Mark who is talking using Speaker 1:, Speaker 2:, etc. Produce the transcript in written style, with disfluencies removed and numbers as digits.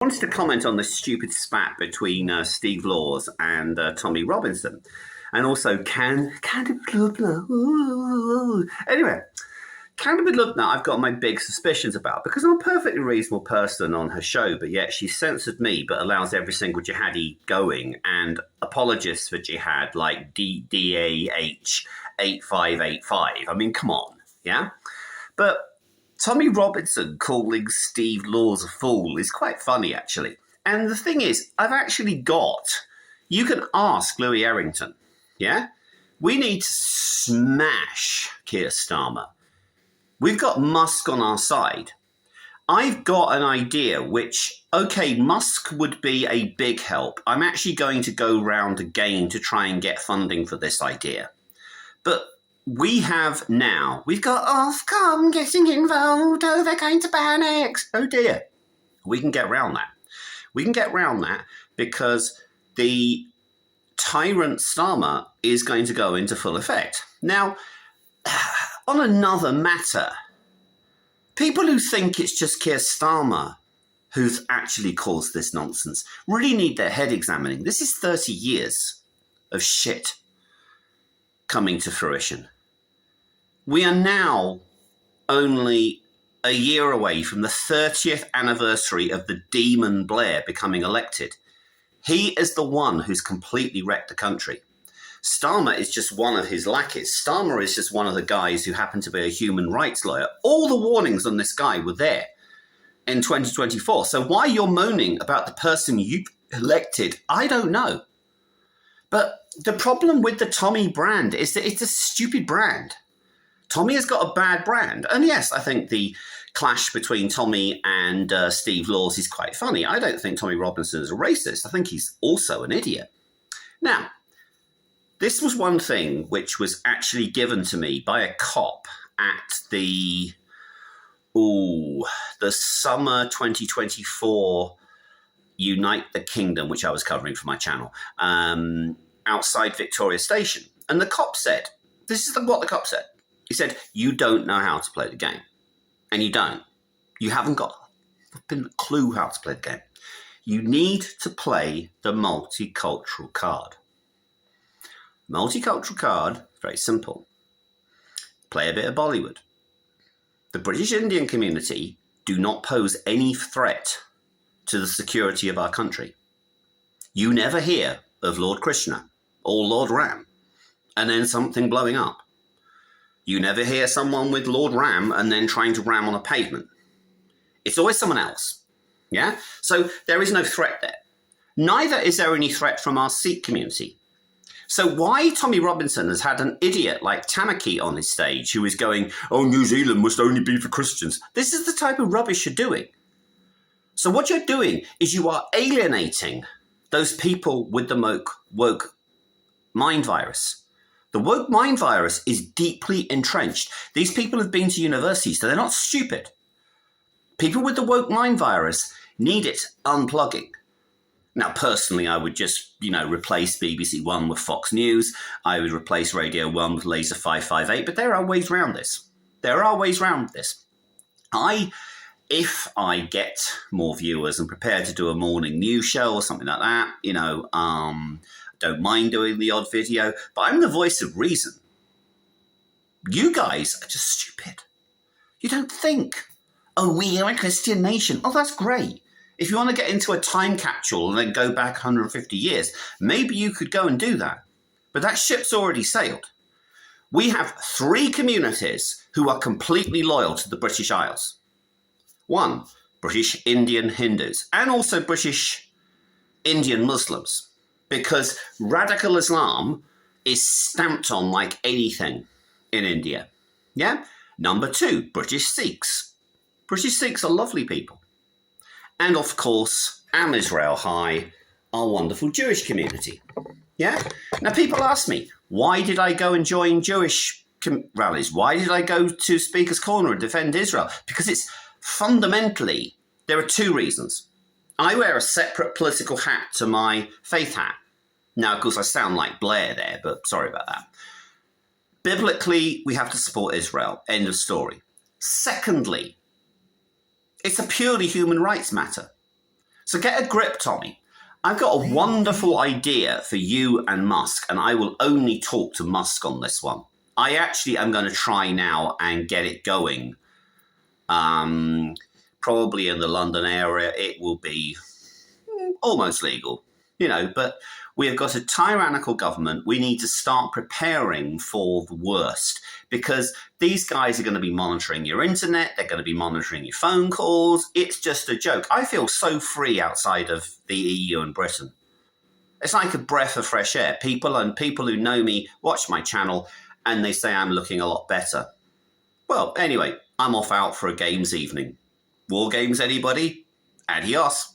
Speaker 1: Wanted to comment on the stupid spat between Steve Laws and Tommy Robinson, and also Candid Lubna. Anyway, Candid Lubna, I've got my big suspicions about because I'm a perfectly reasonable person on her show, but yet she censored me, but allows every single jihadi going, and apologists for jihad like DAH 8585. I mean, come on, yeah, but. Tommy Robinson calling Steve Laws a fool is quite funny, actually. And the thing is, you can ask Louis Errington, yeah? We need to smash Keir Starmer. We've got Musk on our side. I've got an idea which, okay, Musk would be a big help. I'm actually going to go round again to try and get funding for this idea. But we've got Ofcom getting involved. Oh, they're going to ban X. Oh dear. We can get around that. Because the tyrant Starmer is going to go into full effect. Now, on another matter, people who think it's just Keir Starmer who's actually caused this nonsense really need their head examining. This is 30 years of shit coming to fruition. We are now only a year away from the 30th anniversary of the demon Blair becoming elected. He is the one who's completely wrecked the country. Starmer is just one of his lackeys. Starmer is just one of the guys who happened to be a human rights lawyer. All the warnings on this guy were there in 2024. So why you're moaning about the person you elected, I don't know. But the problem with the Tommy brand is that it's a stupid brand. Tommy has got a bad brand. And yes, I think the clash between Tommy and Steve Laws is quite funny. I don't think Tommy Robinson is a racist. I think he's also an idiot. Now, this was one thing which was actually given to me by a cop at the summer 2024 Unite the Kingdom, which I was covering for my channel, outside Victoria Station. And the cop said, this is what the cop said. He said, you don't know how to play the game. And you don't. You haven't got a clue how to play the game. You need to play the multicultural card. Multicultural card, very simple. Play a bit of Bollywood. The British Indian community do not pose any threat to the security of our country. You never hear of Lord Krishna or Lord Ram and then something blowing up. You never hear someone with Lord Ram and then trying to ram on a pavement. It's always someone else. Yeah? So there is no threat there. Neither is there any threat from our Sikh community. So why Tommy Robinson has had an idiot like Tamaki on his stage who is going, oh, New Zealand must only be for Christians. This is the type of rubbish you're doing. So what you're doing is you are alienating those people with the woke mind virus. The woke mind virus is deeply entrenched. These people have been to university, so they're not stupid. People with the woke mind virus need it unplugging. Now, personally, I would just, replace BBC One with Fox News. I would replace Radio 1 with Laser 558, but there are ways around this. If I get more viewers and prepare to do a morning news show or something like that, don't mind doing the odd video, but I'm the voice of reason. You guys are just stupid. You don't think, oh, we are a Christian nation. Oh, that's great. If you want to get into a time capsule and then go back 150 years, maybe you could go and do that. But that ship's already sailed. We have 3 communities who are completely loyal to the British Isles. 1, British Indian Hindus, and also British Indian Muslims. Because radical Islam is stamped on like anything in India. Yeah? Number 2, British Sikhs. British Sikhs are lovely people. And of course, Am Israel High, our wonderful Jewish community. Yeah? Now people ask me, why did I go and join Jewish rallies? Why did I go to Speaker's Corner and defend Israel? Because it's fundamentally, there are 2 reasons. I wear a separate political hat to my faith hat. Now, of course, I sound like Blair there, but sorry about that. Biblically, we have to support Israel. End of story. Secondly, it's a purely human rights matter. So get a grip, Tommy. I've got a wonderful idea for you and Musk, and I will only talk to Musk on this one. I actually am going to try now and get it going. Probably in the London area, it will be almost legal, but we have got a tyrannical government. We need to start preparing for the worst because these guys are going to be monitoring your internet. They're going to be monitoring your phone calls. It's just a joke. I feel so free outside of the EU and Britain. It's like a breath of fresh air. People who know me watch my channel and they say I'm looking a lot better. Well, anyway, I'm off out for a games evening. War games, anybody? Adios.